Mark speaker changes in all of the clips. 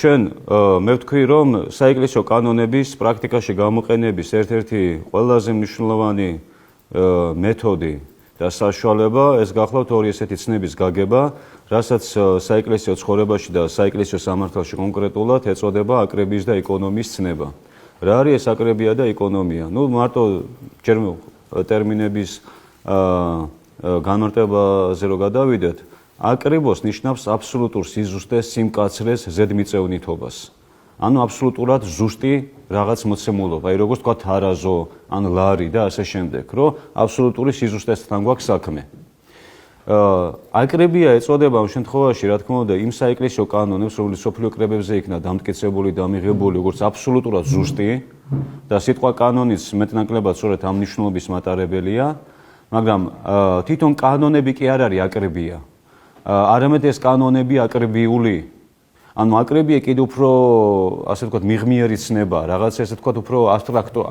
Speaker 1: ჩვენ მე ვთქვი, რომ საეკლესიო კანონების პრაქტიკაში გამოყენების ერთ-ერთი ყველაზე მნიშვნელოვანი მეთოდი და საშუალება ეს გახლავთ ორი ესეთი ცნების გაგება, რასაც საეკლესიო ცხოვრებაში და საეკლესიო სამართალში კონკრეტულად ეწოდება აკრებიის და ეკონომიის ცნება. რა არის ეს აკრებია და ეკონომია? ნუ მარტო ჯერ ტერმინების განმარტებაზე რო გადავიდეთ, აკრიბოს ნიშნავს აბსოლუტურ სიზუსტეს, სიმკაცრეს, ზედმიწევნითობას. ანუ აბსოლუტურად ზუსტი რაღაც მოცემულობა, აი როგორც თქვა თარაზო, ან ლარი და ასე შემდეგ, რომ აბსოლუტური სიზუსტესთან გვაქვს საქმე. აკრებია ეწოდება ამ შემთხვევაში, რა თქმა უნდა, იმ საეკლესიო კანონებს, რომლის სოფლიო კრებებზე იქნა დამტკიცებული და მიღებული, როგორც აბსოლუტურად ზუსტი და სიტყვა კანონის მეტნაკლებად სწორედ ამ მნიშვნელობის მატარებელია, მაგრამ თვითონ კანონები კი არ არის აკრებია. არამედ ეს კანონები აკრებიული. ანუ აკრებია კიდევ უფრო, ასე ვთქვათ, მიღმიერი ცნება, რაღაც ესე ვთქვათ, უფრო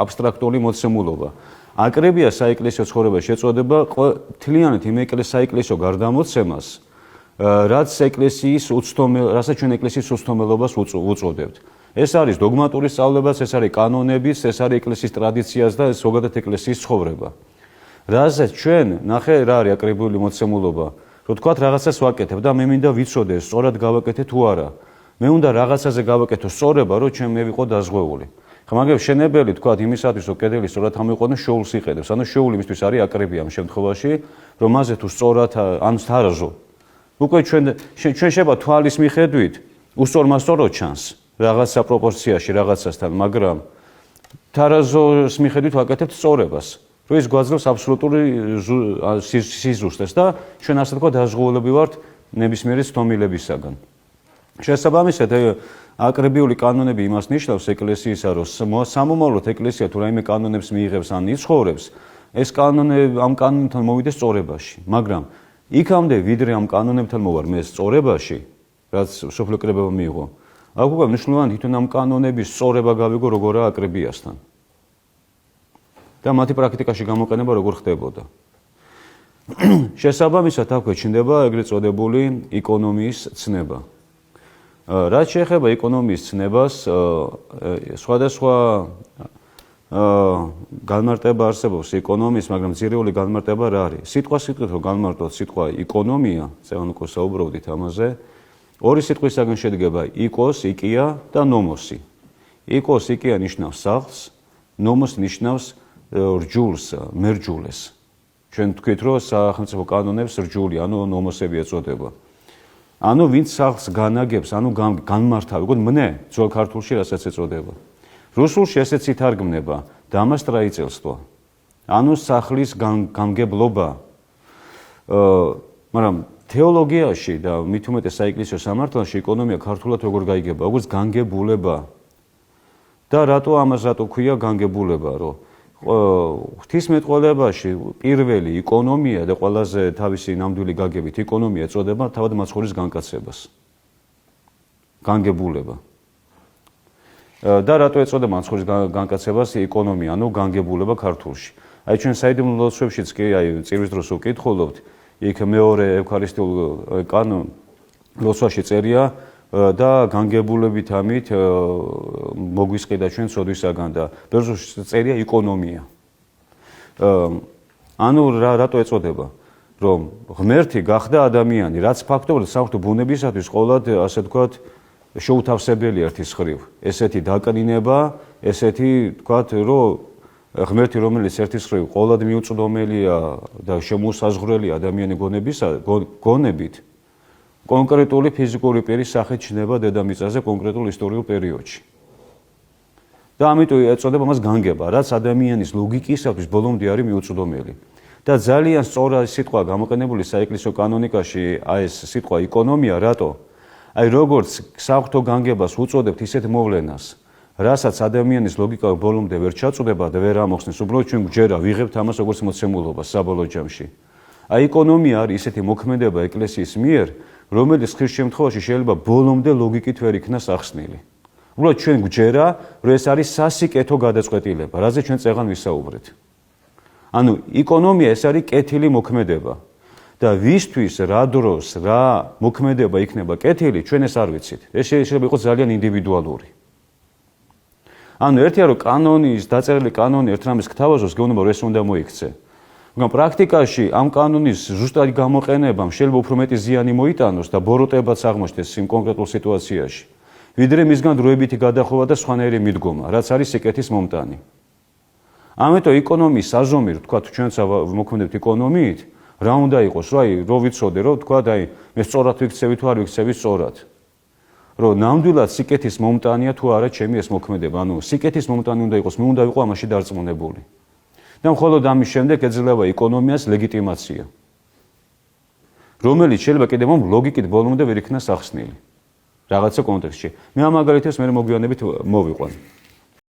Speaker 1: აბსტრაქტული მოცემულობა. აკრებია საეკლესიო ცხოვრებაში ეწოდება მთლიანად იმ საეკლესიო გარდამოცემას, რაც რასაც ჩვენ ეკლესიის უცდომელობას უწოდებთ. ეს არის დოგმატური სწავლებაც, ეს არის კანონებიც, ეს არის ეკლესიის ტრადიციაც და ზოგადად ეკლესიის ცხოვრება. რასაც ჩვენ ნახე რა არის აკრებიული მოცემულობა, რომ თქვათ რაღაცას ვაკეთებ და მე მინდა ვიცოდე, სწორად გავაკეთე თუ არა. მე უნდა რაღაცაზე გავაკეთო სწორება, რომ ჩვენ მე ვიყო დაზღვეული. მაგრამ შენებელი თქვათ იმისათვის, რომ კედელი სწორად ამოიყვანო, შეულს იყედებს. ანუ შეული იმისთვის არის აკრებია ამ შემთხვევაში, რომ მასზე თუ სწორად ან თარაზო. უკვე ჩვენ შეება თვალის მიხედვით უსწორმა სწორად ჩანს რაღაცა პროპორციაში რაღაცასთან, მაგრამ თარაზოს მიხედვით ვაკეთებთ სწორებას. რომ ის გვაძლევს აბსოლუტური სიზუსტეს და ჩვენ ასე თქვა დაზღვეულები ვართ ნებისმიერი ცდომილებისაგან. შესაბამისად, აკრებიული კანონები იმას ნიშნავს ეკლესიისა, რომ სამომავლოდ ეკლესია თუ რაიმე კანონებს მიიღებს ან იცხოვრებს, ეს კანონები ამ კანონებთან მოვიდეს სწორებაში. მაგრამ იქამდე ვიდრე ამ კანონებთან მოვარ მე სწორებაში, რაც სოფლიო კრებებმა მიიღო, აქ უკვე მნიშვნელოვანი თვითონ ამ კანონების სწორება გავიგო როგორაა აკრებიასთან. და მათი პრაქტიკაში გამოყენება როგორ ხდებოდა. შესაბამისად აქ ჩნდება ეგრეთ წოდებული ეკონომიის ცნება. რაც შეეხება ეკონომიის ცნებას, სხვადასხვა განმარტება არსებობს ეკონომიის, მაგრამ ძირეული განმარტება რა არის? სიტყვასიტყვით რომ განმარტოთ სიტყვა ეკონომია, წევან უკვე საუბრობდით ამაზე, ორი სიტყვისაგან შედგება იკოს, იკია და ნომოსი. იკოს, იკია ნიშნავს სახლს, ნომოს ნიშნავს რჯულს, მერჯულეს. ჩვენ თქვით, რომ სახელმწიფო კანონებს რჯული, ანუ ნომოსები ეწოდება. ანუ ვინც სახლს განაგებს, ანუ განმართავ, უკვე მნე, ძველ ქართულში რასაც ეწოდება. რუსულში ესეც ითარგმნება, დამასტრაიწელსტვა. ანუ სახლის გამგებლობა. მაგრამ თეოლოგიაში და მით უმეტეს საეკლესიო სამართალში ეკონომია ქართულად როგორ გაიგება, როგორც განგებულება. და რატო ქვია განგებულება, რომ ღვთისმეტყველებაში პირველი ეკონომია და ყველაზე თავისი ნამდვილი გაგებით ეკონომია ეწოდება თავად მაცხოვრის განკაცებას. განგებულება. და რატო ეწოდება მაცხოვრის განკაცებას ეკონომია, ანუ განგებულება ქართულში. აი ჩვენ საიდუმლო ლოცვებშიც კი აი წირვის დროს ვკითხულობთ, იქ მეორე ევქარისტიულ ლოცვაში წერია და განგებულებით ამით მოგვისყიდა ჩვენ სოდვისაგან და ბერძნულში წერია ეკონომია. ანუ რატო ეწოდება? რომ ღმერთი გახდა ადამიანი, რაც ფაქტობრივად სამყარო ბუნებისათვის ყოველად ასე ვთქვათ შეუთავსებელი ერთის ხრივ. ესეთი დაკნინება, ესეთი ვთქვათ, რომ ღმერთი რომელიც ერთის ხრივ ყოველად მიუწვდომელია და შემოსაზღვრელი ადამიანი გონებით კონკრეტული ფიზიკური პირის სახით ჩნდება დედამიწაზე კონკრეტულ ისტორიულ პერიოდში. და ამიტომ ეწოდება მას განგება, რაც ადამიანის ლოგიკისათვის ბოლომდე არის მიუწვდომელი. და ძალიან სწორა სიტყვა გამოყენებული საეკლესიო კანონიკაში, აი ეს სიტყვა ეკონომია, რატო? აი როგორც საღვთო განგებას უწოდებთ ისეთ მოვლენას, რასაც ადამიანის ლოგიკა ბოლომდე ვერ ჩაწვდება და ვერ ამოხსნეს, უბრალოდ ჩვენ გვჯერა ვიღებთ ამას როგორც მოცემულობას საბოლოო ჯამში. აი ეკონომია არის ისეთი მოქმედება ეკლესიის მიერ, რომელიც ხშირ შემთხვევაში შეიძლება ბოლომდე ლოგიკით ვერ იქნას ახსნილი. უბრალოდ ჩვენ გვჯერა, რომ ეს არის სასიკეთო გადაწყვეტილება, რაზე ჩვენ წეღან ვისაუბრეთ. ანუ ეკონომია ეს არის კეთილი მოქმედება. და ვისთვის, რა დროს, რა მოქმედება იქნება კეთილი, ჩვენ ეს არ ვიცით. ეს შეიძლება იყოს ძალიან ინდივიდუალური. ანუ ერთია რომ კანონის, დაწერილი კანონი ერთ რამეს გთავაზობს, გეუბნება რომ ეს უნდა მოიქცე. მაგრამ პრაქტიკაში ამ კანონის ზუსტად გამოყენებამ შეიძლება უფრო მეტი ზიანი მოიტანოს და ბოროტებაც აღმოჩნდეს იმ კონკრეტულ სიტუაციაში. ვიდრე მისგან დროებითი გადახოვა და სხვანაირი მიდგომა, რაც არის სიკეთის მომტანი. ამიტომ ეკონომიის საზომი, თქვა ჩვენც მოქმედებთ ეკონომიით, რა უნდა იყოს, რო ვიცოდე, რომ თქვა მე სწორად ვიქცევი თუ არ ვიქცევი სწორად. რომ ნამდვილად სიკეთის მომტანია თუ არა ჩემი ეს მოქმედება, ანუ სიკეთის მომტანი უნდა იყოს, მე უნდა ვიყო ამაში დარწმუნებული. და მხოლოდ ამის შემდეგ ეძლევა ეკონომიას ლეგიტიმაცია. რომელიც შეიძლება კიდევ ლოგიკით ბოლომდე ვერ იქნას ახსნილი. რაღაცა კონტექსტში. მე ამ მაგალითებს მე მოგვიანებით მოვიყვან.